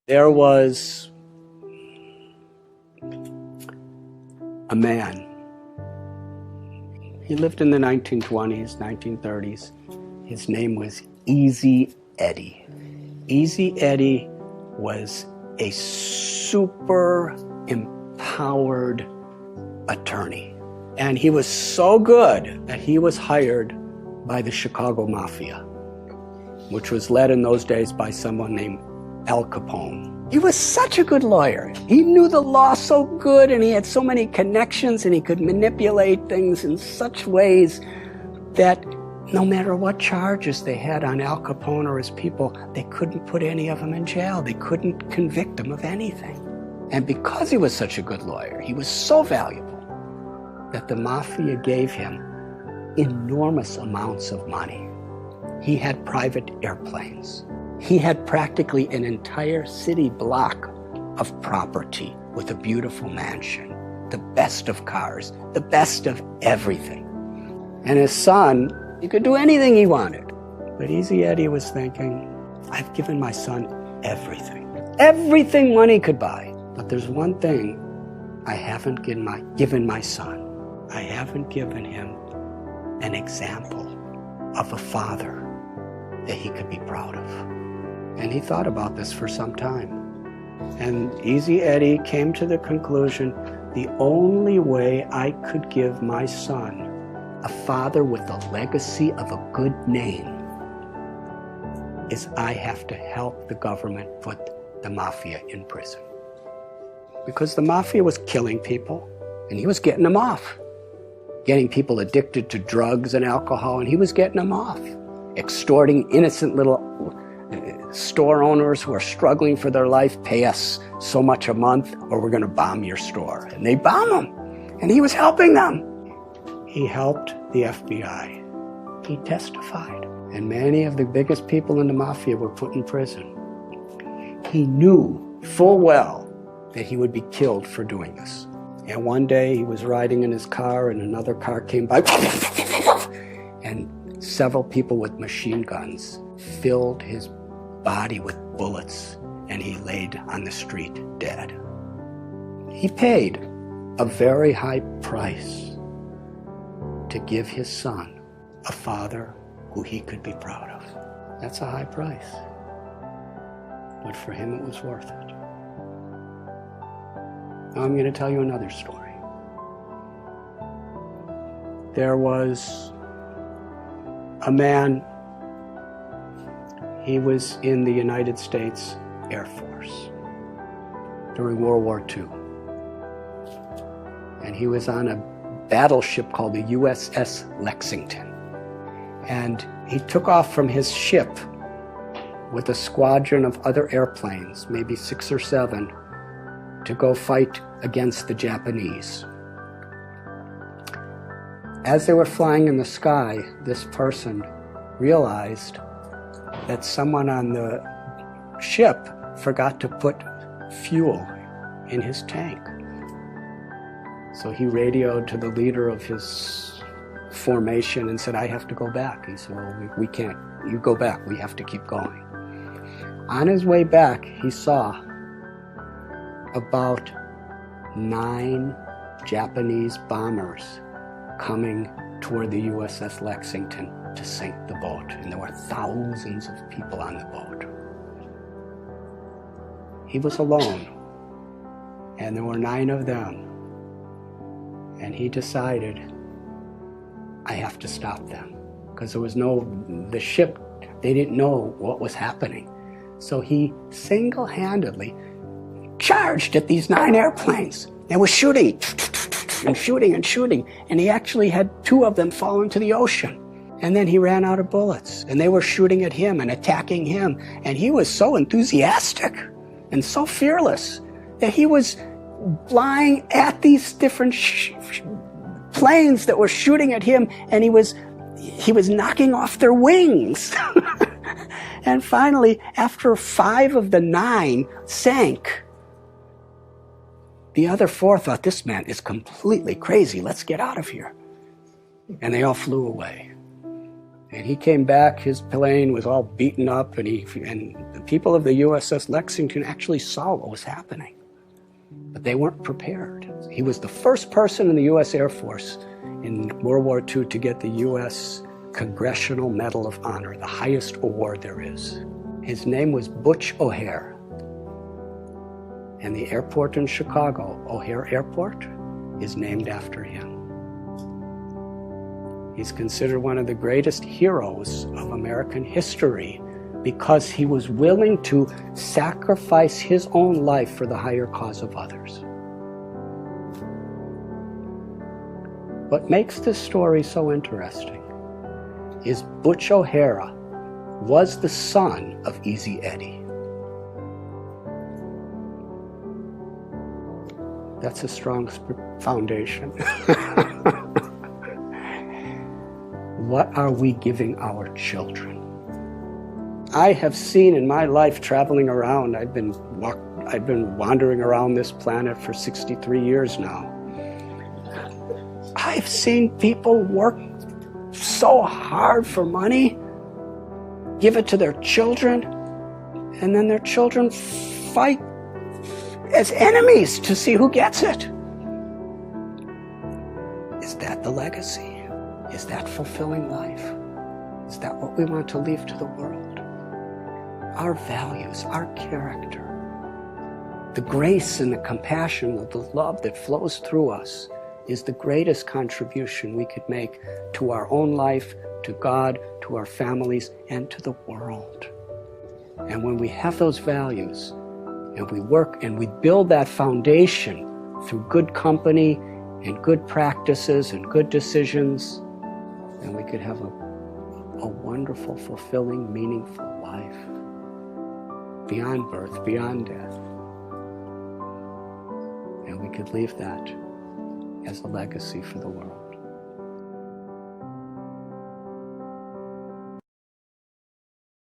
There was a man. He lived in the 1920s, 1930s. His name was Easy Eddie. Easy Eddie was a super empowered attorney. And he was so good that he was hired by the Chicago Mafia, which was led in those days by someone named Al Capone. He was such a good lawyer. He knew the law so good, and he had so many connections, and he could manipulate things in such ways that no matter what charges they had on Al Capone or his people, they couldn't put any of them in jail. They couldn't convict him of anything. And because he was such a good lawyer, he was so valuable that the Mafia gave him enormous amounts of money. He had private airplanes. He had practically an entire city block of property with a beautiful mansion, the best of cars, the best of everything. And his son, he could do anything he wanted. But Easy Eddie was thinking, I've given my son everything. Everything money could buy. But there's one thing I haven't given my son. I haven't given him an example of a father that he could be proud of. And he thought about this for some time. And Easy Eddie came to the conclusion, the only way I could give my son a father with a legacy of a good name is I have to help the government put the Mafia in prison. Because the Mafia was killing people, and he was getting them off. Getting people addicted to drugs and alcohol, and he was getting them off. Extorting innocent little store owners who are struggling for their life, pay us so much a month or we're going to bomb your store. And they bomb them, and he was helping them. He helped the FBI. He testified. And many of the biggest people in the Mafia were put in prison. He knew full well that he would be killed for doing this. And one day he was riding in his car and another car came by and several people with machine guns filled his body with bullets and he laid on the street dead. He paid a very high price to give his son a father who he could be proud of. That's a high price. But for him it was worth it. Now I'm going to tell you another story. There was a man, he was in the United States Air Force during World War II. And he was on a battleship called the USS Lexington. And he took off from his ship with a squadron of other airplanes, maybe 6 or 7, to go fight against the Japanese. As they were flying in the sky, this person realized that someone on the ship forgot to put fuel in his tank. So he radioed to the leader of his formation and said, I have to go back. He said, well, we can't. You go back. We have to keep going. On his way back, he saw about 9 Japanese bombers coming toward the USS Lexington to sink the boat. And there were thousands of people on the boat. He was alone, and there were 9 of them. And he decided, I have to stop them. Because there was the ship, they didn't know what was happening. So he single-handedly charged at these 9 airplanes. They were shooting and shooting and shooting. And he actually had 2 of them fall into the ocean. And then he ran out of bullets. And they were shooting at him and attacking him. And he was so enthusiastic and so fearless that he was flying at these different planes that were shooting at him. And he was knocking off their wings. And finally, after 5 of the 9 sank, the other 4 thought, this man is completely crazy. Let's get out of here. And they all flew away. And he came back, his plane was all beaten up, and the people of the USS Lexington actually saw what was happening. But they weren't prepared. He was the first person in the US Air Force in World War II to get the US Congressional Medal of Honor, the highest award there is. His name was Butch O'Hare. And the airport in Chicago, O'Hare Airport, is named after him. He's considered one of the greatest heroes of American history because he was willing to sacrifice his own life for the higher cause of others. What makes this story so interesting is Butch O'Hara was the son of Easy Eddie. That's a strong foundation. What are we giving our children? I have seen in my life traveling around, I've been wandering around this planet for 63 years now. I've seen people work so hard for money, give it to their children, and then their children fight as enemies to see who gets it. Is that the legacy? Is that fulfilling life? Is that what we want to leave to the world? Our values, our character, the grace and the compassion, the love that flows through us is the greatest contribution we could make to our own life, to God, to our families, and to the world. And when we have those values, and we work and we build that foundation through good company and good practices and good decisions, then we could have a wonderful, fulfilling, meaningful life beyond birth, beyond death. And we could leave that as a legacy for the world.